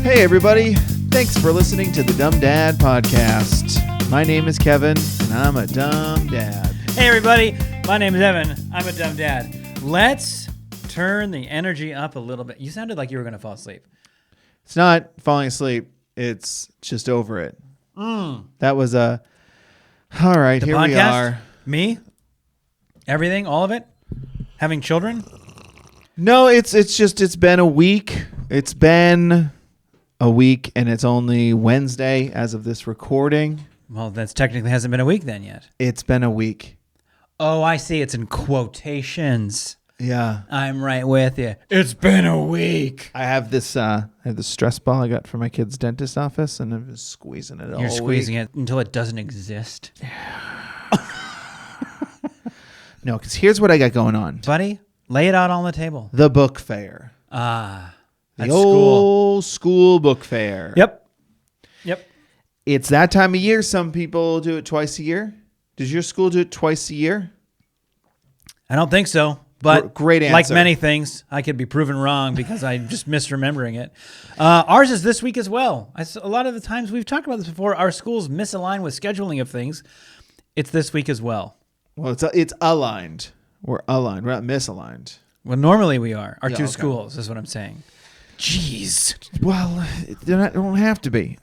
Hey everybody, thanks for listening to the Dumb Dad Podcast. My name is Kevin, and I'm a dumb dad. Hey everybody, my name is Evan. I'm a dumb dad. Let's turn the energy up a little bit. You sounded like you were going to fall asleep. It's not falling asleep, it's just over it. That was a... All right, The here podcast, we are. Me, everything, all of it, having children. No, it's been a week. It's been a week, and it's only Wednesday as of this recording. Well, that's technically hasn't been a week then yet. It's been a week. Oh, I see. It's in quotations. Yeah. I'm right with you. It's been a week. I have this stress ball I got from my kid's dentist office, and I'm just squeezing it all You're squeezing week. it until it doesn't exist. No, because here's what I got going on. Buddy, lay it out on the table. The book fair. The The old school book fair. Yep. It's that time of year. Some people do it twice a year. Does your school do it twice a year? I don't think so. But great answer. Like many things, I could be proven wrong because I'm just misremembering it. Ours is this week as well. A lot of the times we've talked about this before. Our schools misalign with scheduling of things. It's this week as well. Well, it's aligned. We're aligned. We're not misaligned. Well, normally we are. Our Yeah, two okay. schools is what I'm saying. Jeez. Well, they don't have to be.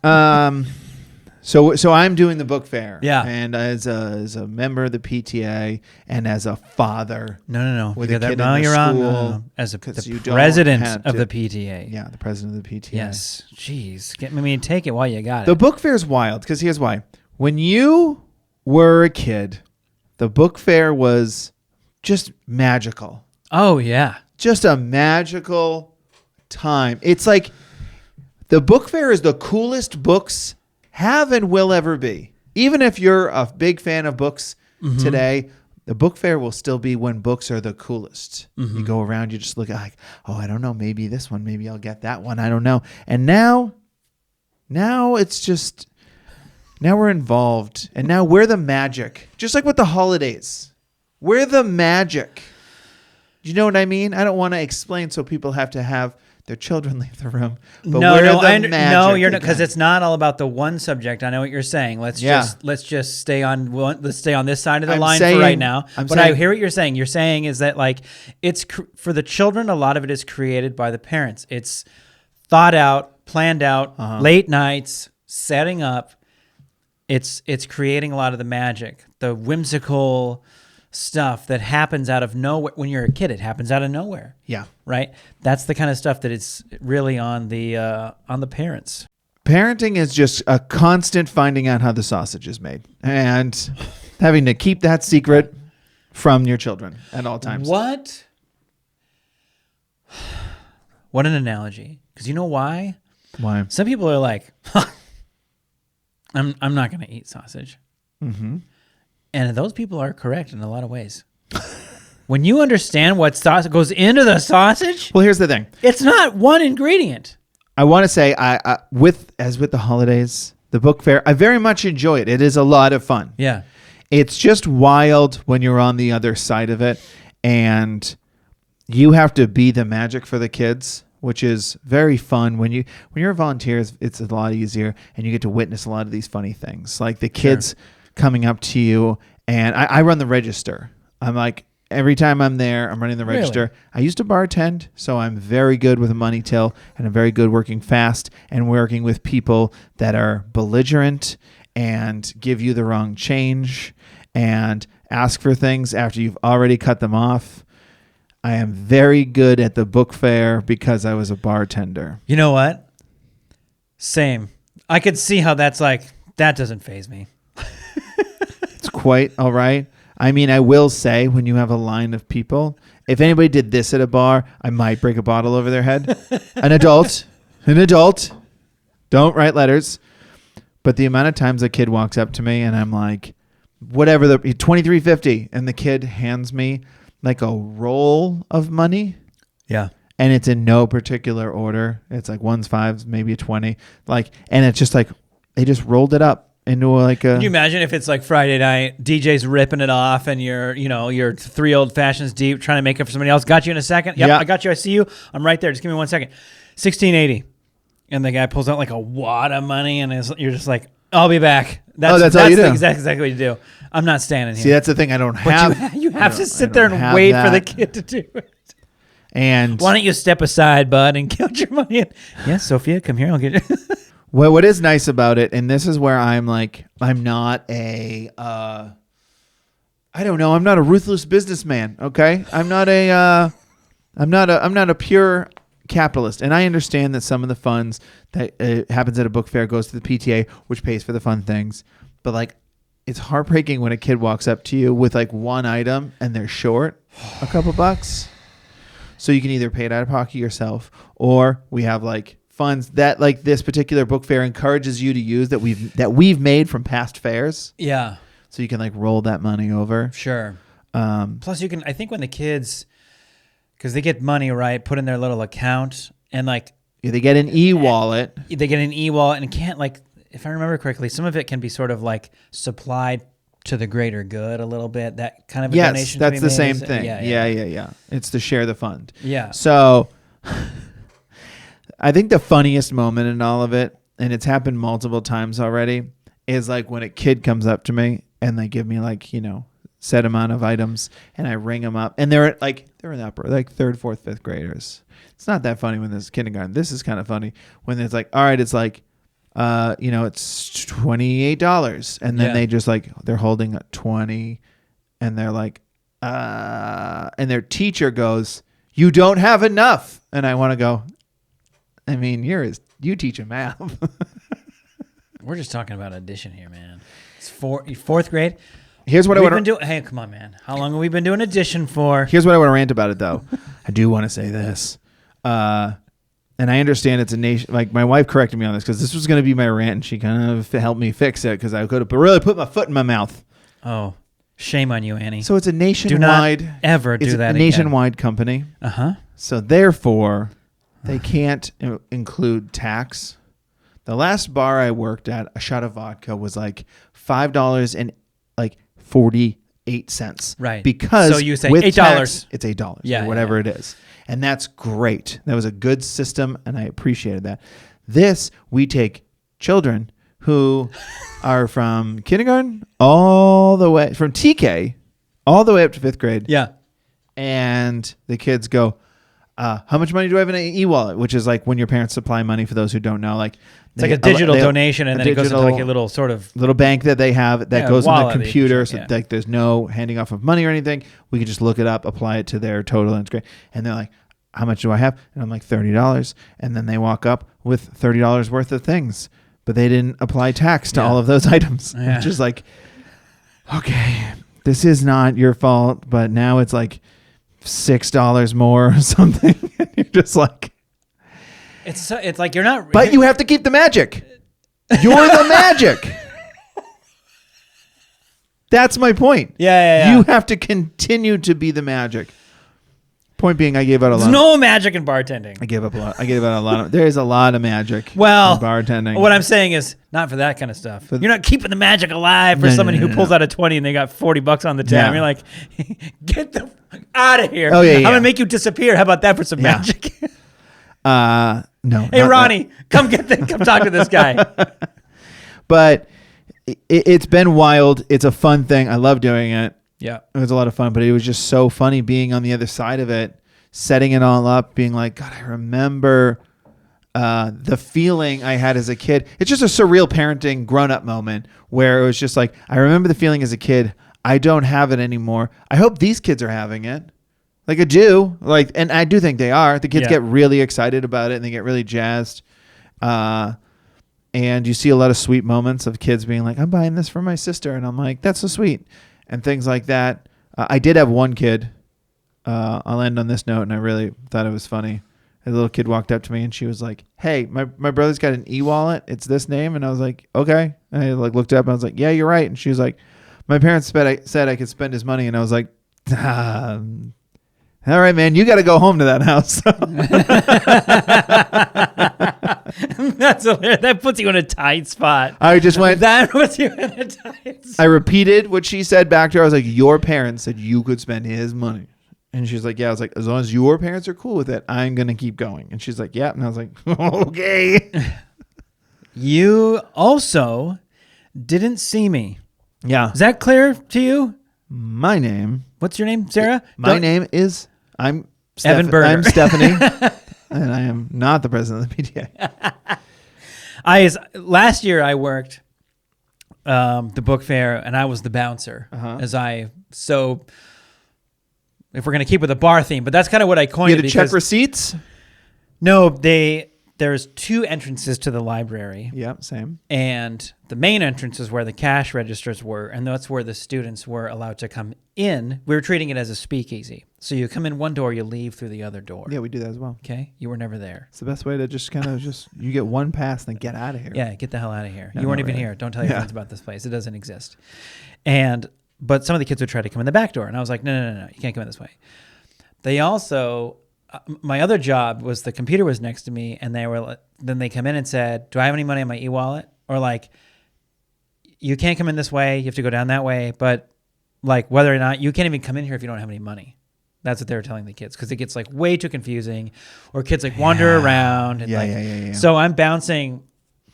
So I'm doing the book fair. Yeah. And as a member of the PTA and as a father. No. With You a got that. kid No, in the you're on. school, No. As the 'cause you don't president have of to- the PTA. Yeah, the president of the PTA. Yes. Jeez. Get me to take it while you got The it. book fair is wild because here's why. When you were a kid, the book fair was just magical. Oh, yeah. Just a magical time. It's like the book fair is the coolest books have and will ever be. Even if you're a big fan of books today, the book fair will still be when books are the coolest. You go around, you just look at like, oh, I don't know, maybe this one, maybe I'll get that one. I don't know. And now it's just, now we're involved. And now we're the magic. Just like with the holidays. We're the magic. Do you know what I mean? I don't want to explain so people have to have their children leave the room. But No, we're you're magic not, because again. it's not all about the one subject. I know what you're saying. Let's just stay on one. Let's stay on this side of the line for right now. I hear what you're saying. You're saying is that like it's for the children. A lot of it is created by the parents. It's thought out, planned out, late nights, setting up. It's creating a lot of the magic, the whimsical stuff that happens out of nowhere. When you're a kid, it happens out of nowhere. Yeah. Right? That's the kind of stuff that is really on the parents. Parenting is just a constant finding out how the sausage is made and having to keep that secret from your children at all times. What an analogy. Because you know why? Why? Some people are like, I'm not going to eat sausage. Mm-hmm. And those people are correct in a lot of ways. When you understand what sausage goes into the sausage, Well, here's the thing. it's not one ingredient. I want to say, with the holidays, the book fair, I very much enjoy it. It is a lot of fun. Yeah. It's just wild when you're on the other side of it, and you have to be the magic for the kids, which is very fun. When you're a volunteer, it's a lot easier, and you get to witness a lot of these funny things, like the kids coming up to you, and I run the register. I'm like, every time I'm there, I'm running the register. Really? I used to bartend, so I'm very good with a money till, and I'm very good working fast and working with people that are belligerent and give you the wrong change and ask for things after you've already cut them off. I am very good at the book fair because I was a bartender. You know what? Same. I could see how that's like, that doesn't faze me. It's quite all right. I mean, I will say when you have a line of people, if anybody did this at a bar, I might break a bottle over their head. An adult. Don't write letters. But the amount of times a kid walks up to me and I'm like, whatever, the $23.50, and the kid hands me like a roll of money. Yeah. And it's in no particular order. It's like one's fives, maybe a 20. Like, and it's just like they just rolled it up into like a. Can you imagine if it's like Friday night, DJ's ripping it off, and you're 3 old fashions deep trying to make it for somebody else. Got you in a second. Yep, Yeah. I got you. I see you. I'm right there. Just give me 1 second. 1680. And the guy pulls out like a wad of money, and you're just like, "I'll be back." That's all you do. Exactly what you do. I'm not standing here. See, that's the thing. I don't have. But you have to sit there and wait for the kid to do it. And why don't you step aside, bud, and count your money? Yes, Sophia, come here. I'll get you. Well, what is nice about it, and this is where I'm like, I'm not a, I don't know, I'm not a ruthless businessman. Okay, I'm not a pure capitalist, and I understand that some of the funds that happens at a book fair goes to the PTA, which pays for the fun things. But like, it's heartbreaking when a kid walks up to you with like one item and they're short a couple bucks. So you can either pay it out of pocket yourself, or we have like funds that like this particular book fair encourages you to use that we've made from past fairs. Yeah. So you can like roll that money over. Sure. Plus you can, I think when the kids, because they get money, right, put in their little account and like. Yeah, they get an e-wallet. They get an e-wallet and can't like, if I remember correctly, some of it can be sort of like supplied to the greater good a little bit. That kind of a donation. Yes, that's the same thing. Yeah. It's to share the fund. Yeah. So I think the funniest moment in all of it, and it's happened multiple times already, is like when a kid comes up to me and they give me like, you know, set amount of items and I ring them up and they're in the upper, like third, fourth, fifth graders. It's not that funny when this is kindergarten. This is kind of funny when it's like, all right, it's like, you know, it's $28. And then they just like, they're holding a 20 and they're like, and their teacher goes, "You don't have enough." And I want to go, I mean, you teach math. We're just talking about addition here, man. It's fourth grade. Here's what I want to do. Hey, come on, man. How long have we been doing addition for? Here's what I want to rant about it, though. I do want to say this. And I understand it's a nation. Like my wife corrected me on this because this was going to be my rant, and she kind of helped me fix it because I could have really put my foot in my mouth. Oh, shame on you, Annie. So it's a nationwide. Do not ever do that again. Nationwide company. So therefore, they can't include tax. The last bar I worked at, a shot of vodka was like $5.48. Right. Because so you say with $8. Tax, it's $8. Yeah, or whatever it is. And that's great. That was a good system, and I appreciated that. This, we take children who are from kindergarten all the way, from TK all the way up to fifth grade. Yeah. And the kids go, how much money do I have in an e-wallet? Which is like when your parents supply money, for those who don't know. Like it's like a digital donation, and then it goes into like a little sort of... little bank that they have that goes on the computer, so yeah. like there's no handing off of money or anything. We can just look it up, apply it to their total, and it's great. And they're like, how much do I have? And I'm like, $30. And then they walk up with $30 worth of things, but they didn't apply tax to all of those items. Which is like, okay, this is not your fault, but now it's like $6 more or something. And you're just like... It's like you're not... But you have to keep the magic. You're the magic. That's my point. Yeah. You have to continue to be the magic. Point being, I gave out a lot. There's no magic in bartending. I gave out a lot of... There's a lot of magic in bartending. What I'm saying is not for that kind of stuff. You're not keeping the magic alive for somebody who pulls out a 20 and they got $40 on the tab. Yeah. You're like, get the fuck out of here. Oh, yeah. I'm going to make you disappear. How about that for some magic? No. Hey, Ronnie, come talk to this guy. But it's been wild. It's a fun thing. I love doing it. Yeah. It was a lot of fun, but it was just so funny being on the other side of it, setting it all up, being like, God, I remember the feeling I had as a kid. It's just a surreal parenting grown-up moment where it was just like, I remember the feeling as a kid. I don't have it anymore. I hope these kids are having it. Like I do, and I do think they are. The kids get really excited about it and they get really jazzed. And you see a lot of sweet moments of kids being like, I'm buying this for my sister. And I'm like, that's so sweet. And things like that. I did have one kid. I'll end on this note, and I really thought it was funny. A little kid walked up to me and she was like, hey, my brother's got an e-wallet. It's this name. And I was like, okay. And I looked up and I was like, yeah, you're right. And she was like, my parents said I could spend his money. And I was like, all right, man, you got to go home to that house. That puts you in a tight spot. I just went. That puts you in a tight spot. I repeated what she said back to her. I was like, your parents said you could spend his money. And she's like, yeah. I was like, as long as your parents are cool with it, I'm going to keep going. And she's like, yeah. And I was like, okay. You also didn't see me. Yeah. Is that clear to you? My name. What's your name, Sarah? My name is, I'm Evan Berger. I'm Stephanie. And I am not the president of the PTA. Last year I worked the book fair, and I was the bouncer. If we're going to keep with the bar theme, but that's kind of what I coined. You had to check receipts? No, there's 2 entrances to the library. Yep, same. And the main entrance is where the cash registers were, and that's where the students were allowed to come in. We were treating it as a speakeasy. So you come in one door, you leave through the other door. Yeah, we do that as well. Okay? You were never there. It's the best way to just kind of you get one pass, then get out of here. Yeah, get the hell out of here. No, you weren't even here. Don't tell your friends about this place. It doesn't exist. But some of the kids would try to come in the back door, and I was like, no, you can't come in this way. They also... my other job was the computer was next to me, and then they come in and said, do I have any money in my e-wallet? Or like, you can't come in this way. You have to go down that way. But like whether or not you can't even come in here if you don't have any money. That's what they were telling the kids, because it gets like way too confusing, or kids like wander around. And yeah. So I'm bouncing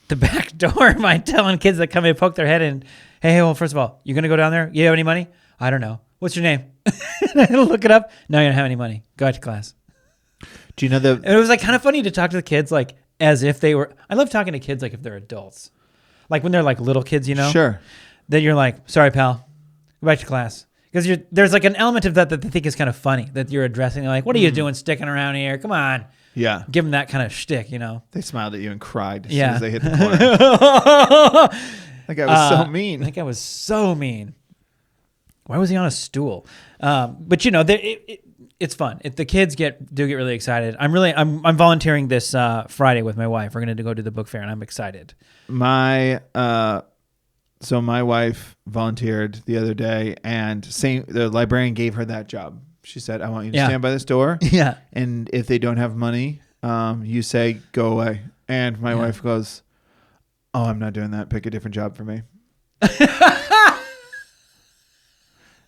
the back door by telling kids that come in, poke their head in, hey, well, first of all, you going to go down there? You have any money? I don't know. What's your name? I look it up. No, you don't have any money. Go out to class. Do you know And it was like kind of funny to talk to the kids like as if they were. I love talking to kids like if they're adults, like when they're like little kids, you know. Sure. That you're like, sorry, pal, go back to class, because there's like an element of that they think is kind of funny that you're addressing. They're like, what are you doing sticking around here? Come on. Yeah. Give them that kind of shtick, you know. They smiled at you and cried as soon as they hit the corner. That guy was so mean. That guy was so mean. Why was he on a stool? But you know, it's fun. The kids do get really excited. I'm volunteering this Friday with my wife. We're going to go to the book fair, and I'm excited. So my wife volunteered the other day, and the librarian gave her that job. She said, I want you to stand by this door. Yeah. And if they don't have money, you say, go away. And my wife goes, oh, I'm not doing that. Pick a different job for me.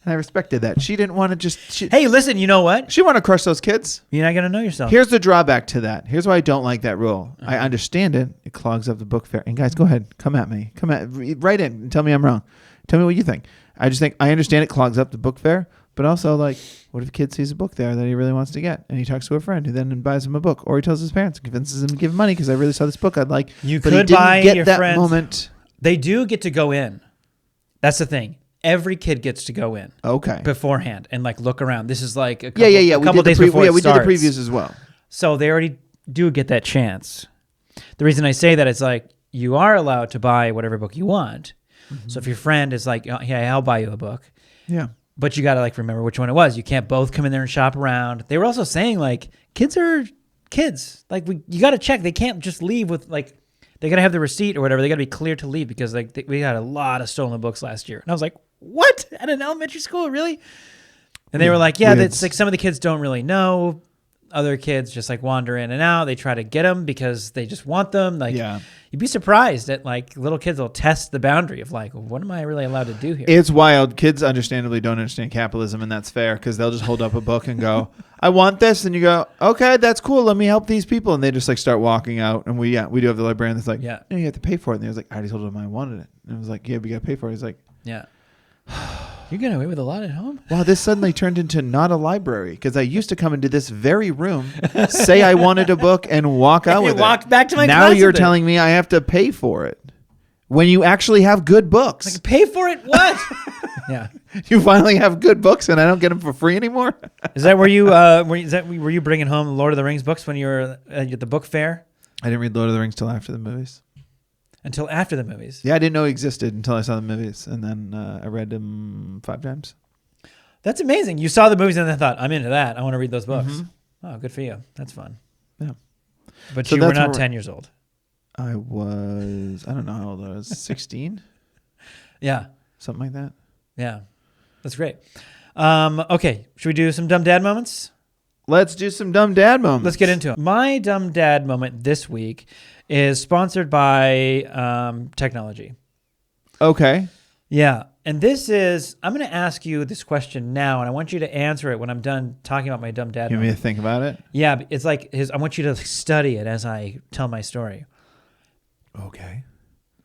And I respected that. She didn't want to hey, listen, you know what? She wanted to crush those kids. You're not going to know yourself. Here's the drawback to that. Here's why I don't like that rule. I understand it. It clogs up the book fair. And guys, go ahead. Come at me. Write in and tell me I'm wrong. Tell me what you think. I just think I understand it clogs up the book fair, but also like, what if a kid sees a book there that he really wants to get, and he talks to a friend who then buys him a book, or he tells his parents and convinces him to give him money because I really saw this book I'd like. You but could he buy didn't get your that friends. Moment. They do get to go in. That's the thing. Every kid gets to go in. Okay. Beforehand and like look around. This is like a couple, a couple days before it we did the starts. previews as well. So they already do get that chance. The reason I say that is like you are allowed to buy whatever book you want. Mm-hmm. So if your friend is like, yeah, I'll buy you a book. Yeah. But you got to like remember which one it was. You can't both come in there and shop around. They were also saying like kids are kids. Like you got to check. They can't just leave with like, they got to have the receipt or whatever. They got to be clear to leave because like we had a lot of stolen books last year. And I was like, what? At an elementary school? Really? And they were like, yeah, that's like some of the kids don't really know. Other kids just like wander in and out. They try to get them because they just want them. Like, you'd be surprised that like little kids will test the boundary of like, what am I really allowed to do here? It's wild. Kids understandably don't understand capitalism, and that's fair because they'll just hold up a book and go, I want this. And you go, okay, that's cool. Let me help these people. And they just like start walking out. And we do have the librarian that's like, no, you have to pay for it. And he was like, I already told him I wanted it. And I was like, yeah, but you got to pay for it. He's like, yeah. You're getting away with a lot at home? Wow, this suddenly turned into not a library because I used to come into this very room, say I wanted a book, and walk out with it. Walk back to my now class you're telling me I have to pay for it when you actually have good books. Like, pay for it? What? Yeah. You finally have good books, and I don't get them for free anymore? Is that where you were you bringing home Lord of the Rings books when you were at the book fair? I didn't read Lord of the Rings till after the movies. Until after the movies? Yeah, I didn't know it existed until I saw the movies, and then I read them 5 times. That's amazing. You saw the movies and then thought, I'm into that. I want to read those books. Mm-hmm. Oh, good for you. That's fun. Yeah. But you were not 10 years old. I don't know how old I was, 16? Yeah. Something like that. Yeah. That's great. Okay. Should we do some dumb dad moments? Let's do some dumb dad moments. Let's get into it. My dumb dad moment this week is sponsored by technology. Okay. Yeah. And this is, I'm going to ask you this question now, and I want you to answer it when I'm done talking about my dumb dad. You want me to think about it? Yeah, it's like I want you to study it as I tell my story. Okay.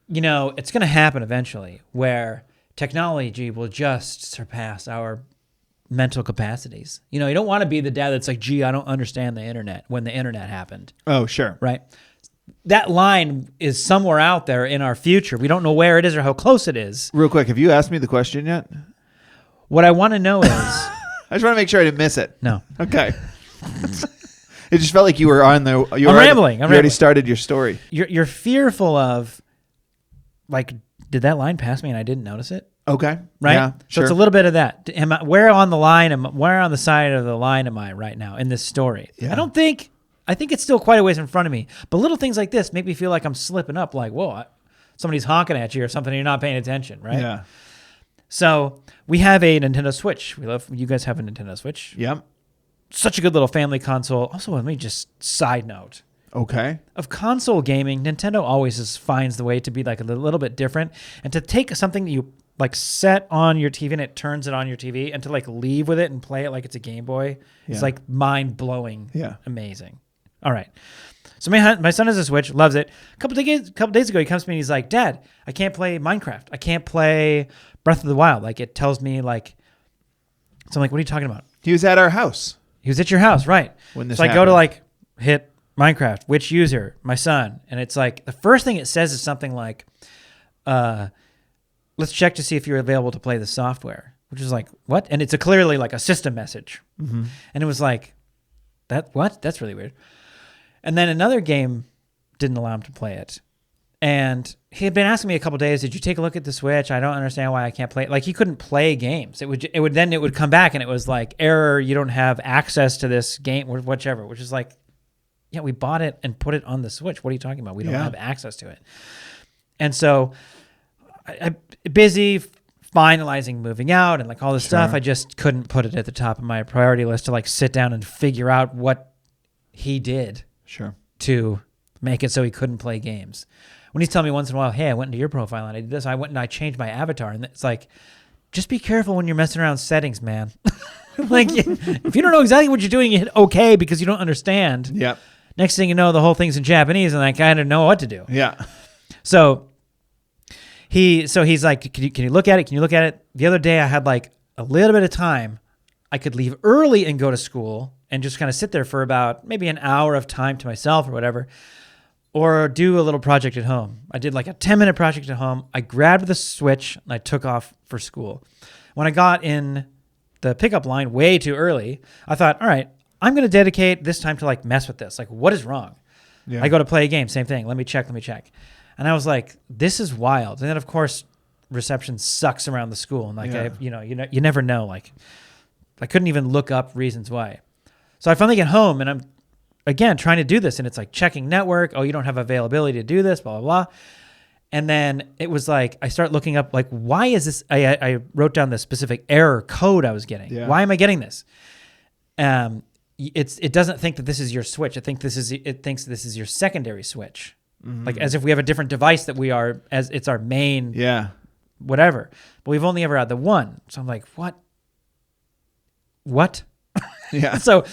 You know, it's going to happen eventually where technology will just surpass our mental capacities. You know, you don't want to be the dad that's like, gee, I don't understand the internet when the internet happened. Oh, sure. Right? That line is somewhere out there in our future. We don't know where it is or how close it is. Real quick, have you asked me the question yet? What I want to know is... I just want to make sure I didn't miss it. No. Okay. It just felt like you were on the... I'm rambling. You already started your story. You're fearful of, like, did that line pass me and I didn't notice it? Okay. Right? Yeah, So sure. it's a little bit of that. Where on the side of the line am I right now in this story? Yeah. I think it's still quite a ways in front of me. But little things like this make me feel like I'm slipping up, like, whoa, somebody's honking at you or something and you're not paying attention, right? Yeah. So we have a Nintendo Switch. You guys have a Nintendo Switch. Yep. Such a good little family console. Also, let me just side note. Okay. Of console gaming, Nintendo always finds the way to be like a little bit different and to take something that you like set on your TV and it turns it on your TV and to like leave with it and play it like it's a Game Boy. Yeah. It's like mind-blowing. Yeah. Amazing. All right. So my son has a Switch, loves it. A couple days ago, he comes to me and he's like, Dad, I can't play Minecraft. I can't play Breath of the Wild. Like it tells me like, so I'm like, what are you talking about? He was at our house. He was at your house, right? When this so I happened. go to like hit Minecraft, which user? My son. And it's like, the first thing it says is something like, let's check to see if you're available to play the software, which is like, what? And it's clearly like a system message. Mm-hmm. And it was like, what? That's really weird. And then another game didn't allow him to play it. And he had been asking me a couple of days, did you take a look at the Switch? I don't understand why I can't play it. Like he couldn't play games. It would come back and it was like, error, you don't have access to this game or whichever, which is like, yeah, we bought it and put it on the Switch. What are you talking about? We don't have access to it. And so I'm busy finalizing moving out and like all this stuff. I just couldn't put it at the top of my priority list to like sit down and figure out what he did to make it so he couldn't play games. When he's telling me once in a while, hey, I went into your profile and I did this, I went and I changed my avatar. And it's like, just be careful when you're messing around settings, man. Like, if you don't know exactly what you're doing, you hit okay because you don't understand. Yep. Next thing you know, the whole thing's in Japanese and I kind of know what to do. Yeah. So he's like, can you look at it? Can you look at it? The other day I had like a little bit of time. I could leave early and go to school and just kind of sit there for about maybe an hour of time to myself or whatever, or do a little project at home. I did like a 10-minute project at home. I grabbed the Switch and I took off for school. When I got in the pickup line way too early, I thought, all right, I'm going to dedicate this time to like mess with this. Like, what is wrong? Yeah. I go to play a game, same thing. Let me check. And I was like, this is wild. And then of course, reception sucks around the school. And like, you never know. Like, I couldn't even look up reasons why. So I finally get home and I'm again trying to do this. And it's like checking network. Oh, you don't have availability to do this, blah, blah, blah. And then it was like, I start looking up like, why is this? I wrote down the specific error code I was getting. Yeah. Why am I getting this? It doesn't think that this is your Switch. It thinks this is your secondary Switch. Mm-hmm. Like as if we have a different device that we are, as it's our main, whatever. But we've only ever had the one. So I'm like, what? Yeah. So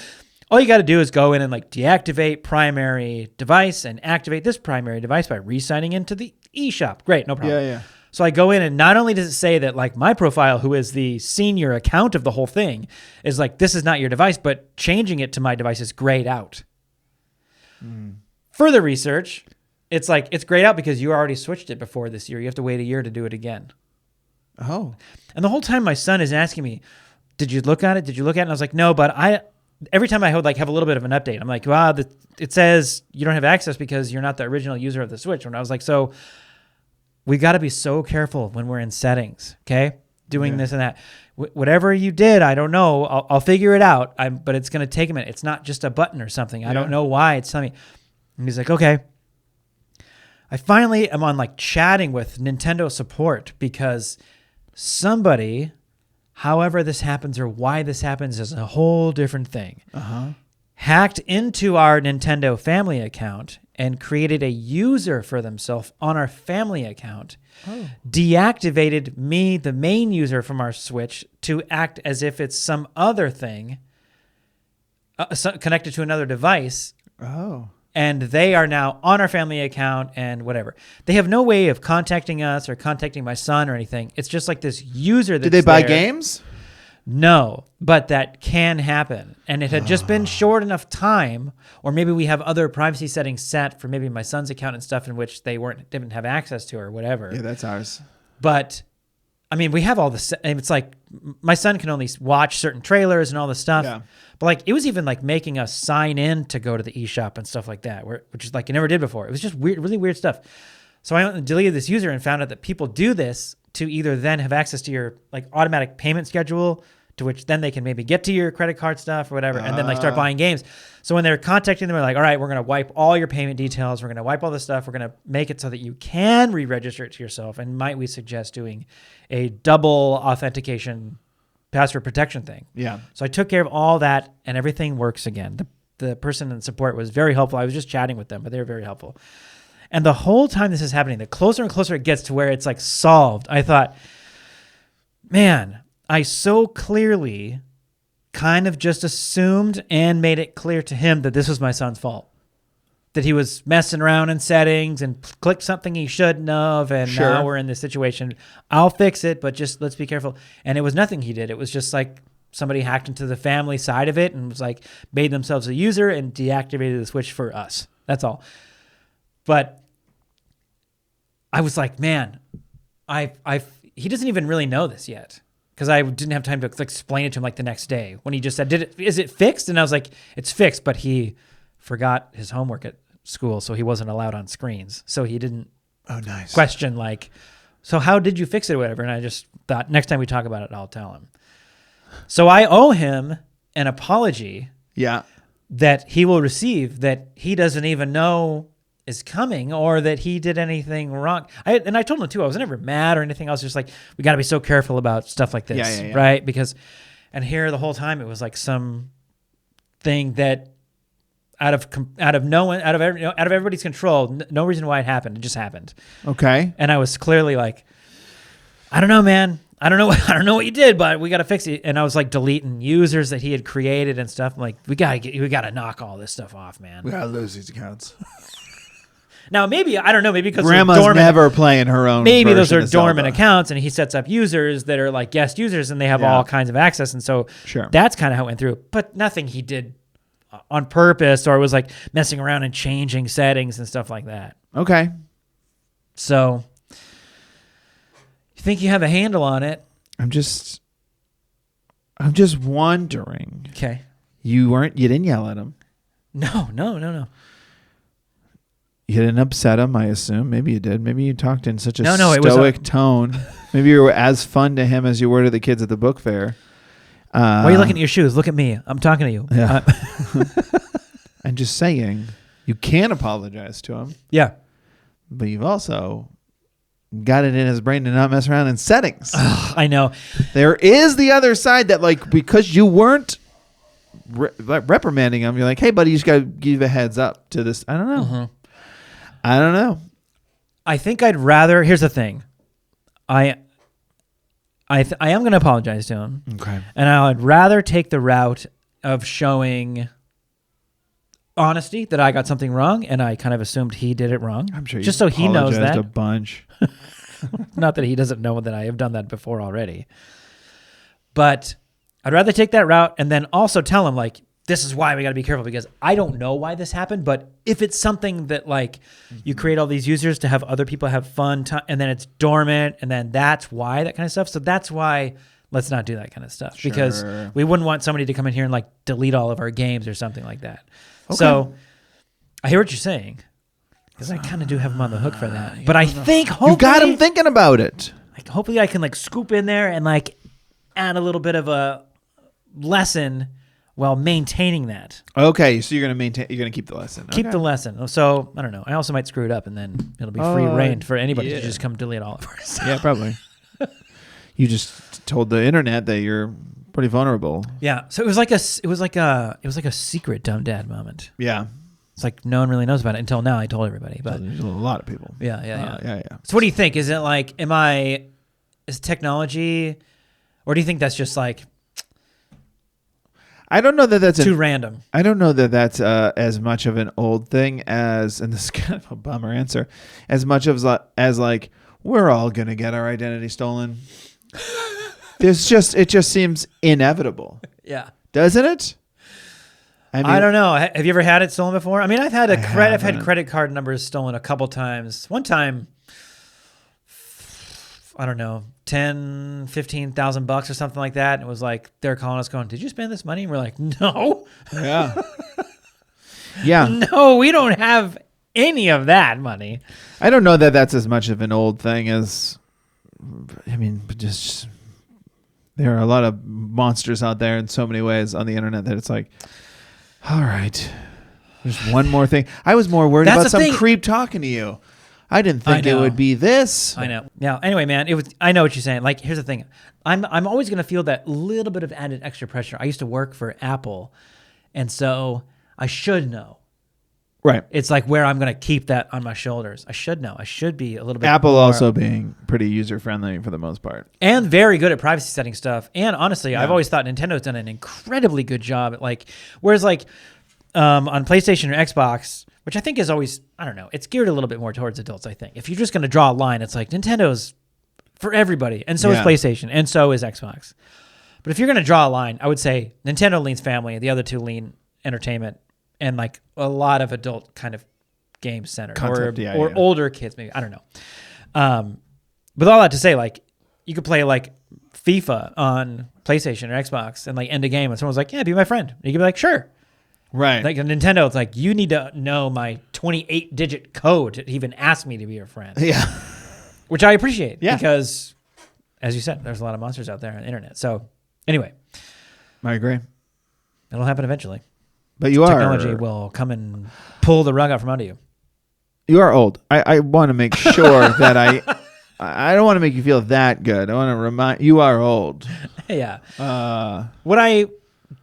all you got to do is go in and like deactivate primary device and activate this primary device by re-signing into the eShop. Great, no problem. Yeah. So I go in and not only does it say that like my profile, who is the senior account of the whole thing, is like, this is not your device, but changing it to my device is grayed out. Further research, it's like, it's grayed out because you already switched it before this year. You have to wait a year to do it again. Oh. And the whole time my son is asking me, did you look at it? And I was like, no, but every time I would like have a little bit of an update, I'm like, wow, it says you don't have access because you're not the original user of the Switch. And I was like, so we got to be so careful when we're in settings, okay? Doing this and that. Whatever you did, I don't know. I'll figure it out, but it's going to take a minute. It's not just a button or something. I don't know why it's telling me. And he's like, okay. I finally am on like chatting with Nintendo support because somebody, however this happens or why this happens is a whole different thing, hacked into our Nintendo family account and created a user for themselves on our family account, deactivated me, the main user from our Switch, to act as if it's some other thing connected to another device. Oh. And they are now on our family account and whatever. They have no way of contacting us or contacting my son or anything. It's just like this user that's Did they buy there. games? No, but that can happen. And it had just been short enough time, or maybe we have other privacy settings set for maybe my son's account and stuff in which they didn't have access to or whatever. Yeah, that's ours. But I mean, we have all this. It's like my son can only watch certain trailers and all this stuff. Yeah. But like, it was even like making us sign in to go to the eShop and stuff like that, which is like you never did before. It was just weird, really weird stuff. So I went and deleted this user and found out that people do this to either then have access to your like automatic payment schedule, to which then they can maybe get to your credit card stuff or whatever, and then like start buying games. So when they're contacting them, they're like, all right, we're going to wipe all your payment details. We're going to wipe all this stuff. We're going to make it so that you can re-register it to yourself. And might we suggest doing a double authentication password protection thing? Yeah. So I took care of all that and everything works again. The person in support was very helpful. I was just chatting with them, but they were very helpful. And the whole time this is happening, the closer and closer it gets to where it's like solved, I thought, man, I so clearly kind of just assumed and made it clear to him that this was my son's fault. That he was messing around in settings and clicked something he shouldn't have, and now we're in this situation. I'll fix it, but just let's be careful. And it was nothing he did. It was just like somebody hacked into the family side of it and was like made themselves a user and deactivated the Switch for us. That's all. But I was like, man, he doesn't even really know this yet. Because I didn't have time to explain it to him like the next day when he just said, is it fixed? And I was like, it's fixed, but he forgot his homework at school, so he wasn't allowed on screens. So he didn't question like, so how did you fix it or whatever? And I just thought next time we talk about it, I'll tell him. So I owe him an apology that he will receive that he doesn't even know is coming, or that he did anything wrong. I told him too, I was never mad or anything. I was just like, we got to be so careful about stuff like this, right? Because, and here the whole time it was like some thing that out of everybody's control, no reason why it happened. It just happened. Okay. And I was clearly like, I don't know, man. I don't know what you did, but we got to fix it. And I was like deleting users that he had created and stuff. I'm like, we got to knock all this stuff off, man. We got to lose these accounts. Now, maybe, I don't know, maybe because Grandma's never playing her own. Maybe those are dormant accounts, and he sets up users that are like guest users, and they have all kinds of access. And so that's kind of how it went through. But nothing he did on purpose, or was like messing around and changing settings and stuff like that. Okay. So, you think you have a handle on it? I'm just wondering. Okay. You didn't yell at him. No. You didn't upset him, I assume. Maybe you did. Maybe you talked in such a stoic tone. Maybe you were as fun to him as you were to the kids at the book fair. Why are you looking at your shoes? Look at me. I'm talking to you. Yeah. I'm just saying, you can apologize to him. Yeah. But you've also got it in his brain to not mess around in settings. I know. There is the other side that, like, because you weren't reprimanding him, you're like, hey, buddy, you just got to give a heads up to this. I don't know. Mm-hmm. I don't know. I think I'd rather. Here's the thing. I am going to apologize to him. Okay. And I'd rather take the route of showing honesty that I got something wrong, and I kind of assumed he did it wrong. I'm sure. Just so he knows that. A bunch. Not that he doesn't know that I have done that before already. But I'd rather take that route and then also tell him, like, this is why we got to be careful, because I don't know why this happened, but if it's something that like you create all these users to have other people have fun and then it's dormant and then that's why, that kind of stuff. So that's why let's not do that kind of stuff, because we wouldn't want somebody to come in here and like delete all of our games or something like that. Okay. So I hear what you're saying, because I kind of do have him on the hook for that, but I think hopefully you got him thinking about it. Like hopefully I can like scoop in there and like add a little bit of a lesson while maintaining that. Okay, so you're going to keep the lesson. Keep the lesson. So, I don't know. I also might screw it up, and then it'll be free reign for anybody to just come delete all of ours. Yeah, probably. You just told the internet that you're pretty vulnerable. Yeah. So it was like a secret dumb dad moment. Yeah. It's like no one really knows about it until now. I told everybody, but there's a lot of people. Yeah. So what do you think? Is it like, is technology, or do you think that's just like, I don't know that that's too random. I don't know that that's as much of an old thing as, and this is kind of a bummer answer, as much as like we're all gonna get our identity stolen. It just seems inevitable. Yeah, doesn't it? I don't know. Have you ever had it stolen before? I mean, I've had credit card numbers stolen a couple times. One time, I don't know, $10,000-$15,000 or something like that. And it was like, they're calling us going, did you spend this money? And we're like, no. Yeah. Yeah. No, we don't have any of that money. I don't know that that's as much of an old thing as, I mean, just there are a lot of monsters out there in so many ways on the internet that it's like, all right, there's one more thing. I was more worried about some creep talking to you. I didn't think it would be this. I know. Now, anyway, man, I know what you're saying. Like, here's the thing. I'm always going to feel that little bit of added extra pressure. I used to work for Apple, and so I should know. Right. It's like where I'm going to keep that on my shoulders. I should know. I should be a little bit Apple more, also being pretty user-friendly for the most part. and very good at privacy setting stuff. And honestly, I've always thought Nintendo's done an incredibly good job at like, whereas like on PlayStation or Xbox, which I think is always, I don't know, it's geared a little bit more towards adults, I think. If you're just going to draw a line, it's like Nintendo's for everybody. And so is PlayStation. And so is Xbox. But if you're going to draw a line, I would say Nintendo leans family. The other two lean entertainment. And like a lot of adult kind of game centered or older kids, maybe. I don't know. With all that to say, like you could play like FIFA on PlayStation or Xbox and like end a game and someone's like, yeah, be my friend. And you could be like, sure. Right. Like on Nintendo, it's like, you need to know my 28-digit code to even ask me to be your friend. Yeah. Which I appreciate because, as you said, there's a lot of monsters out there on the internet. So anyway. I agree. It'll happen eventually. But technology will come and pull the rug out from under you. You are old. I want to make sure that I don't want to make you feel that good. I want to remind you are old. Yeah. What I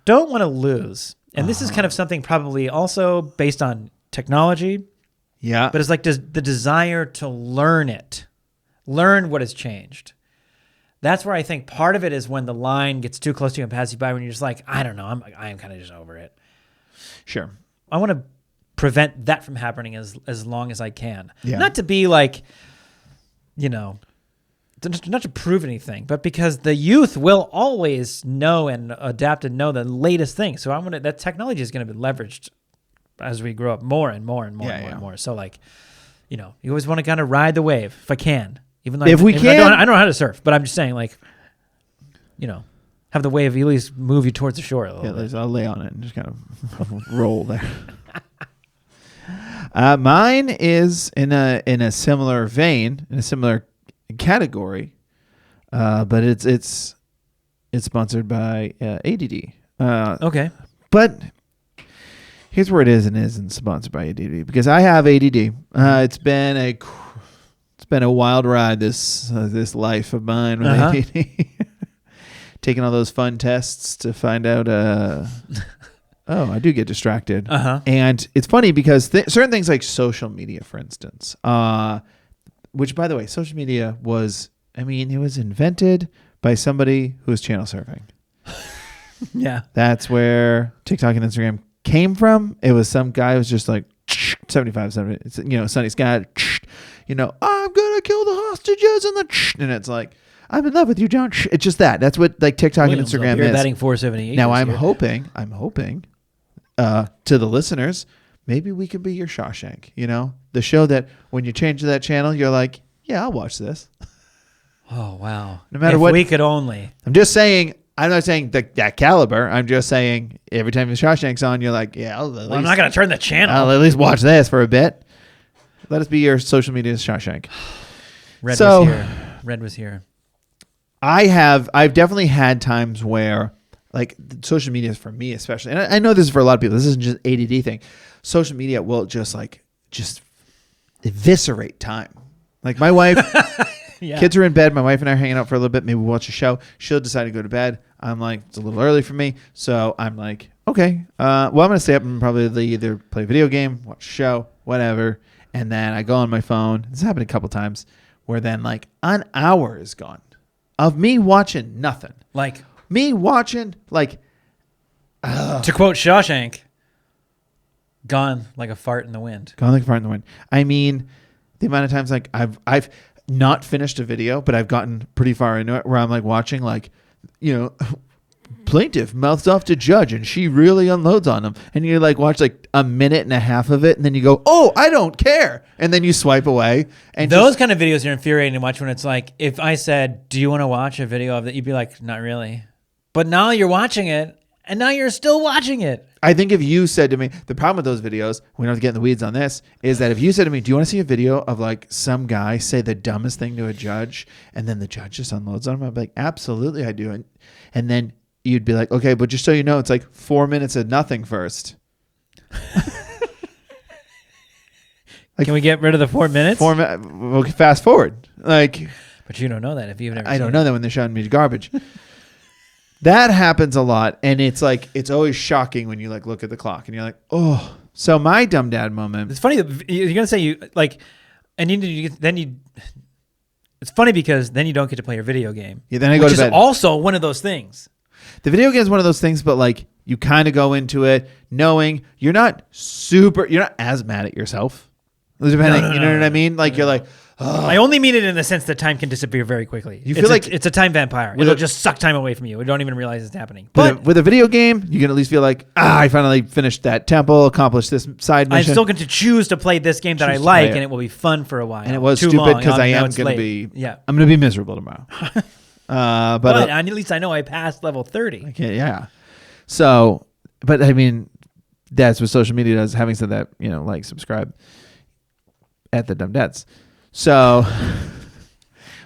don't want to lose, and this is kind of something probably also based on technology. Yeah. But it's like the desire to learn what has changed. That's where I think part of it is when the line gets too close to you and passes you by when you're just like, I don't know, I'm kind of just over it. Sure. I want to prevent that from happening as long as I can. Yeah. Not to be like, not to prove anything, but because the youth will always know and adapt and know the latest thing. So that technology is going to be leveraged as we grow up more and more and more and more. So like, you always want to kind of ride the wave if I can. Even though I don't know how to surf, but I'm just saying like, have the wave at least move you towards the shore a little bit. I'll lay on it and just kind of roll there. Mine is in a similar vein, in a similar category, but it's sponsored by ADD. Okay, but here's where it isn't sponsored by ADD because I have ADD. It's been a wild ride this life of mine with ADD. Taking all those fun tests to find out, I do get distracted. And it's funny because certain things like social media, for instance, which, by the way, social media it was invented by somebody who was channel surfing. Yeah. That's where TikTok and Instagram came from. It was some guy who was just like, 75, 70, sunny sky, I'm going to kill the hostages and it's like, I'm in love with you, John. It's just that. That's what like TikTok and Instagram is. Batting 478. Now I'm hoping to the listeners, maybe we could be your Shawshank. The show that when you change to that channel, you're like, yeah, I'll watch this. Oh wow! No matter what, we could only. I'm just saying. I'm not saying that caliber. I'm just saying every time the Shawshank's on, you're like, yeah. I'm not gonna turn the channel. I'll at least watch this for a bit. Let us be your social media Shawshank. Red was here. I've definitely had times where like social media for me especially, and I know this is for a lot of people. This isn't just ADD thing. Social media will just eviscerate time. Like my wife, Yeah. Kids are in bed. My wife and I are hanging out for a little bit. Maybe we'll watch a show. She'll decide to go to bed. I'm like, it's a little early for me. So I'm like, okay. Well, I'm going to stay up and probably either play a video game, watch a show, whatever. And then I go on my phone. This happened a couple times where then like an hour is gone of me watching nothing. Like me watching like. To quote Shawshank, gone like a fart in the wind. Gone like a fart in the wind. I mean, the amount of times like I've not finished a video, but I've gotten pretty far into it where I'm like watching like, plaintiff mouths off to judge and she really unloads on him. And you like watch like a minute and a half of it and then you go, oh, I don't care. And then you swipe away. And those kind of videos are infuriating to watch when it's like, if I said, do you want to watch a video of that? You'd be like, not really. But now you're watching it. And now you're still watching it. I think if you said to me, the problem with those videos, we don't have to get in the weeds on this, is that if you said to me, do you want to see a video of like some guy say the dumbest thing to a judge and then the judge just unloads on him? I'd be like, absolutely I do. And then you'd be like, okay, but just so you know, it's like 4 minutes of nothing first. Can we get rid of the 4 minutes? We'll fast forward. Like, but you don't know that if you've never I don't know that when they're showing me garbage. That happens a lot, and it's like it's always shocking when you like look at the clock and you're like, oh. So my dumb dad moment. It's funny that you're gonna say you like, and It's funny because then you don't get to play your video game. Yeah, then I go to bed. Which is also one of those things. The video game is one of those things, but like you kind of go into it knowing you're not as mad at yourself. Depending, you know what I mean? Like you're like. Oh. I only mean it in the sense that time can disappear very quickly. You feel like it's a time vampire. It'll just suck time away from you. You don't even realize it's happening. But with a video game, you can at least feel like, I finally finished that temple, accomplished this side mission. I'm still going to choose to play this game that I like, and it will be fun for a while. And it was stupid because I am going to be. Yeah, I'm going to be miserable tomorrow. but at least I know I passed level 30. Okay, yeah. So, but I mean, that's what social media does. Having said that, like, subscribe at the Dumb Dads. So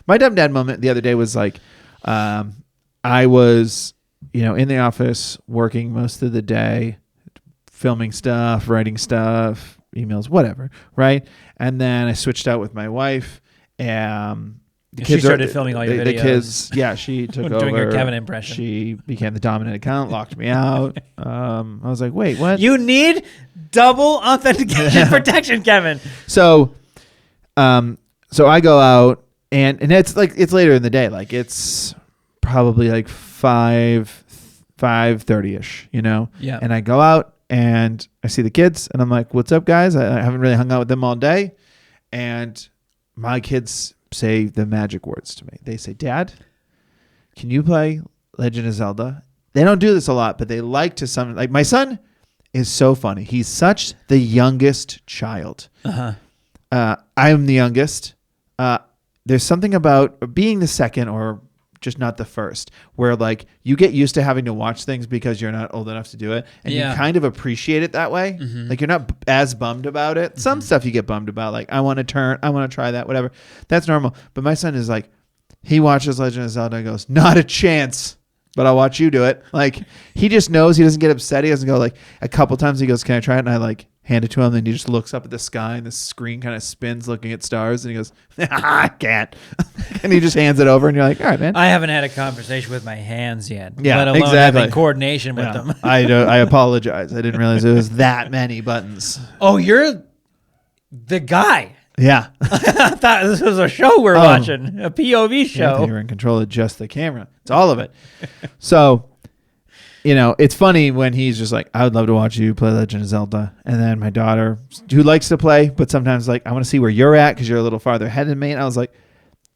my dumb dad moment the other day was like, I was, in the office working most of the day, filming stuff, writing stuff, emails, whatever. Right. And then I switched out with my wife. The kids started filming all your videos. The kids, yeah, she took over. Doing her Kevin impression. She became the dominant account, locked me out. I was like, wait, what? You need double authentication protection, Kevin. So I go out and it's like it's later in the day, like it's probably like 5:30ish, Yeah. And I go out and I see the kids and I'm like, "What's up, guys?" I haven't really hung out with them all day, and my kids say the magic words to me. They say, "Dad, can you play Legend of Zelda?" They don't do this a lot, but they like to some. Like my son is so funny. He's such the youngest child. I'm the youngest. There's something about being the second or just not the first where like you get used to having to watch things because you're not old enough to do it. And you kind of appreciate it that way. Mm-hmm. Like you're not as bummed about it. Mm-hmm. Some stuff you get bummed about. Like I want to try that, whatever. That's normal. But my son is like, he watches Legend of Zelda and goes, not a chance, but I'll watch you do it. Like he just knows. He doesn't get upset. He doesn't go like a couple times he goes, can I try it? And I like hand it to him, and he just looks up at the sky, and the screen kind of spins looking at stars, and he goes, I can't. And he just hands it over, and you're like, all right, man. I haven't had a conversation with my hands yet, let alone exactly. having coordination with them. I apologize. I didn't realize it was that many buttons. Oh, you're the guy. Yeah. I thought this was a show we're watching, a POV show. You're in control of just the camera. It's all of it. So... it's funny when he's just like, I would love to watch you play Legend of Zelda. And then my daughter, who likes to play, but sometimes like, I want to see where you're at because you're a little farther ahead than me. And I was like,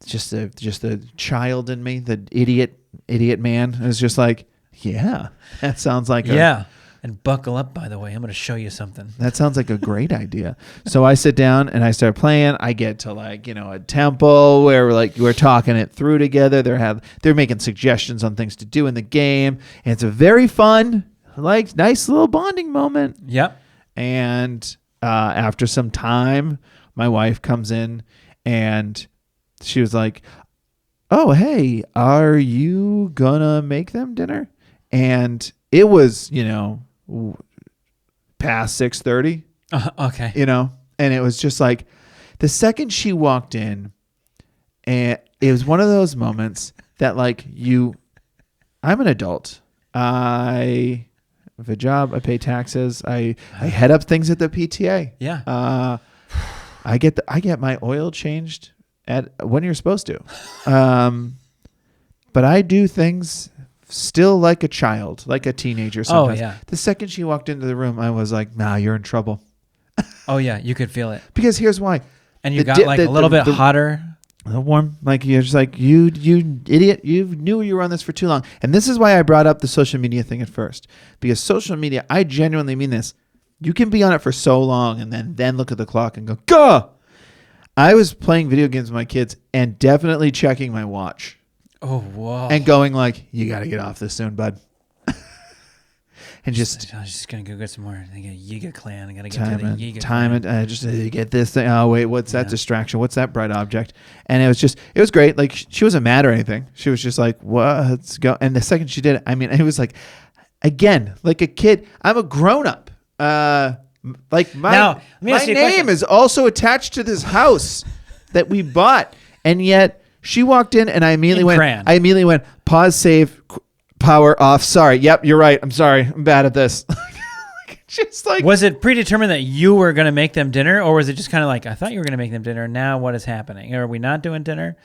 just the child in me, the idiot man. It was just like, yeah, that sounds like And buckle up, by the way. I'm going to show you something. That sounds like a great idea. So I sit down and I start playing. I get to like, a temple where we're talking it through together. They're making suggestions on things to do in the game. And it's a very fun, like nice little bonding moment. Yep. And after some time, my wife comes in and she was like, oh, hey, are you gonna make them dinner? And it was, past 6:30. Okay. And it was just like the second she walked in, and it was one of those moments that like I'm an adult. I have a job. I pay taxes. I head up things at the PTA. Yeah. I get my oil changed at when you're supposed to. But I do things still like a child, like a teenager sometimes. Oh, yeah. The second she walked into the room, I was like, nah, you're in trouble. Oh, yeah. You could feel it. Because here's why. And you got a little bit hotter. A little warm. Like, you're just like, you idiot. You knew you were on this for too long. And this is why I brought up the social media thing at first. Because social media, I genuinely mean this. You can be on it for so long and then look at the clock and go, go! I was playing video games with my kids and definitely checking my watch. Oh, whoa. And going like, you got to get off this soon, bud. And just... I was just going to go get some more. I got a Yiga clan. I got to get to the Yiga clan. Time it. Just get this thing. Oh, wait, what's that distraction? What's that bright object? And it was great. Like, she wasn't mad or anything. She was just like, let's go. And the second she did it, I mean, it was like, again, like a kid. I'm a grown-up. Like my name is also attached to this house that we bought. And yet... She walked in and I immediately went, pause, save, power off. Sorry. Yep, you're right. I'm sorry. I'm bad at this. Just like, was it predetermined that you were going to make them dinner, or was it just kind of like, I thought you were going to make them dinner. Now what is happening? Are we not doing dinner?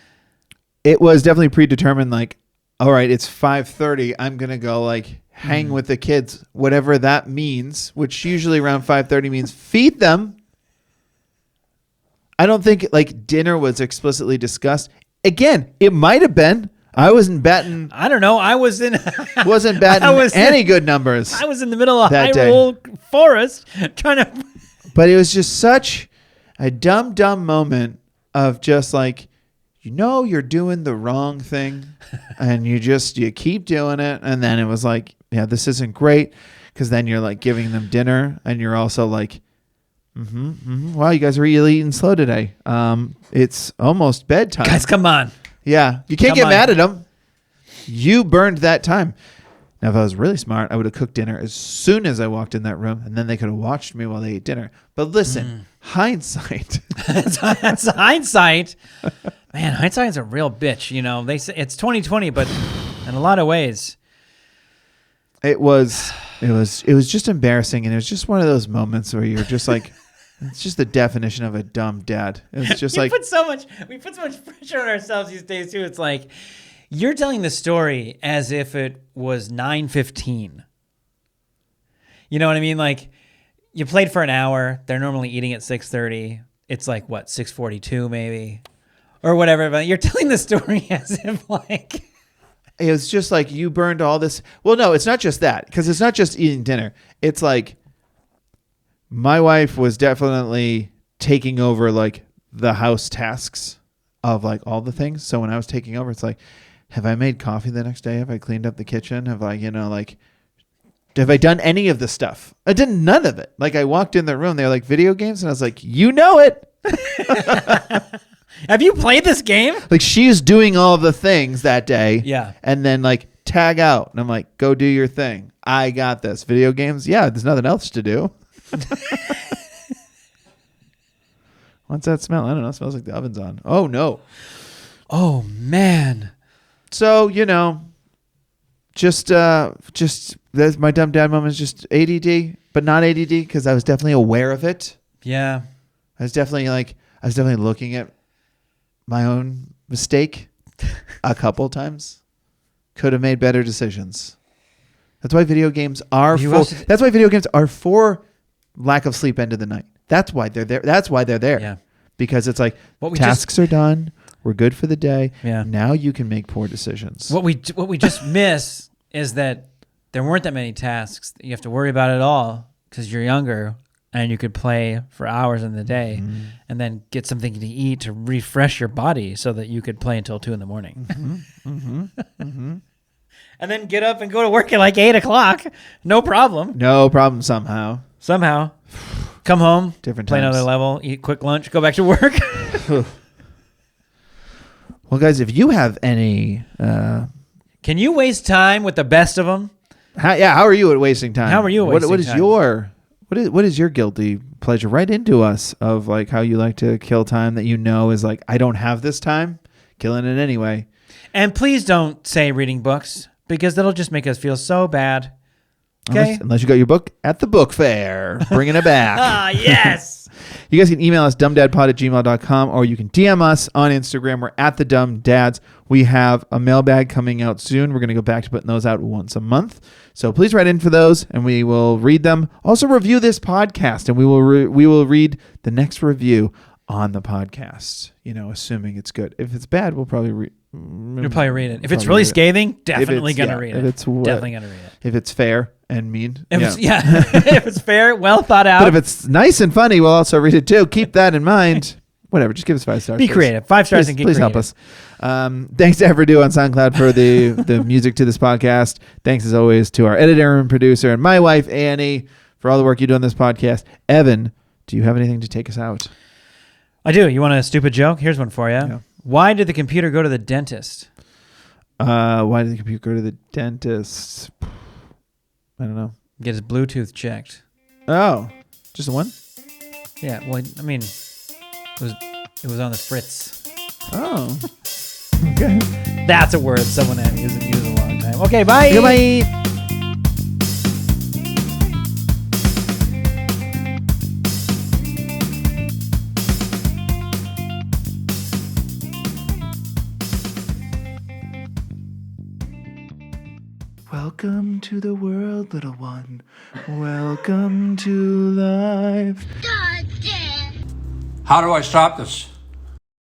It was definitely predetermined. Like, all right, it's 5:30. I'm going to go like hang with the kids, whatever that means, which usually around 5:30 means feed them. I don't think like dinner was explicitly discussed. Again, it might have been. I wasn't batting. I don't know. I wasn't batting any good numbers. I was in the middle of Hyrule Forest trying to. But it was just such a dumb moment of just like, you're doing the wrong thing, and you keep doing it, and then it was like, yeah, this isn't great, because then you're like giving them dinner, and you're also like. Wow, you guys are really eating slow today. It's almost bedtime. Guys, come on. Yeah, you can't get mad at them. You burned that time. Now, if I was really smart, I would have cooked dinner as soon as I walked in that room, and then they could have watched me while they ate dinner. But listen, hindsight. That's hindsight. Man, hindsight's a real bitch. They say it's 2020, but in a lot of ways, it was just embarrassing, and it was just one of those moments where you're just like. It's just the definition of a dumb dad. It's just we put so much pressure on ourselves these days too. It's like you're telling the story as if it was 9:15. You know what I mean? Like you played for an hour. They're normally eating at 6:30. It's like what, 6:42 maybe, or whatever. But you're telling the story as if like it was just like you burned all this. Well, no, it's not just that, because it's not just eating dinner. It's like. My wife was definitely taking over like the house tasks of like all the things. So when I was taking over, it's like, have I made coffee the next day? Have I cleaned up the kitchen? Have I, have I done any of the stuff? I did none of it. Like I walked in the room, they were like video games, and I was like, it. Have you played this game? Like she's doing all the things that day. Yeah. And then like tag out. And I'm like, go do your thing. I got this. Video games. Yeah. There's nothing else to do. What's that smell? I don't know. It smells like the oven's on. Oh, no. Oh, man. So, just that's my dumb dad moment is just ADD, but not ADD because I was definitely aware of it. Yeah. I was definitely looking at my own mistake a couple times. Could have made better decisions. That's why video games are for lack of sleep end of the night. That's why they're there. That's why they're there. Yeah. Because it's like tasks are done. We're good for the day. Yeah. Now you can make poor decisions. What we just miss is that there weren't that many tasks that you have to worry about at all because you're younger and you could play for hours in the day and then get something to eat to refresh your body so that you could play until 2 a.m. And then get up and go to work at like 8 o'clock. No problem. No problem somehow. Come home, different play times. another level, eat quick lunch, go back to work. Well, guys, if you have any... Can you waste time with the best of them? How are you at wasting time? How are you at wasting time? What is your guilty pleasure? Write into us of like how you like to kill time that is like, I don't have this time. killing it anyway. And please don't say reading books, because that'll just make us feel so bad. Okay? Unless you got your book at the book fair. Bringing it back. Ah, yes. You guys can email us dumbdadpod@gmail.com, or you can DM us on Instagram. We're at the Dumb Dads. We have a mailbag coming out soon. We're going to go back to putting those out once a month. So please write in for those, and we will read them. Also review this podcast, and we will read the next review on the podcast, assuming it's good. If it's bad, we'll probably read. You'll probably read it. If it's really scathing, definitely going to read it. Definitely going to read it. If it's fair and mean. If it's fair, well thought out. But if it's nice and funny, we'll also read it too. Keep that in mind. Whatever, just give us 5 stars. Be creative. 5 stars and get creative. Please help us. Thanks to Everdo on SoundCloud for the music to this podcast. Thanks as always to our editor and producer and my wife, Annie, for all the work you do on this podcast. Evan, do you have anything to take us out? I do. You want a stupid joke? Here's one for you. Yeah. Why did the computer go to the dentist? Why did the computer go to the dentist? I don't know. Get his Bluetooth checked. Oh, just the one? Yeah. Well, I mean, it was on the fritz. Oh. Okay. That's a word someone had used a long time. Okay, bye. Goodbye. Welcome to the world, little one. Welcome to life. How do I stop this?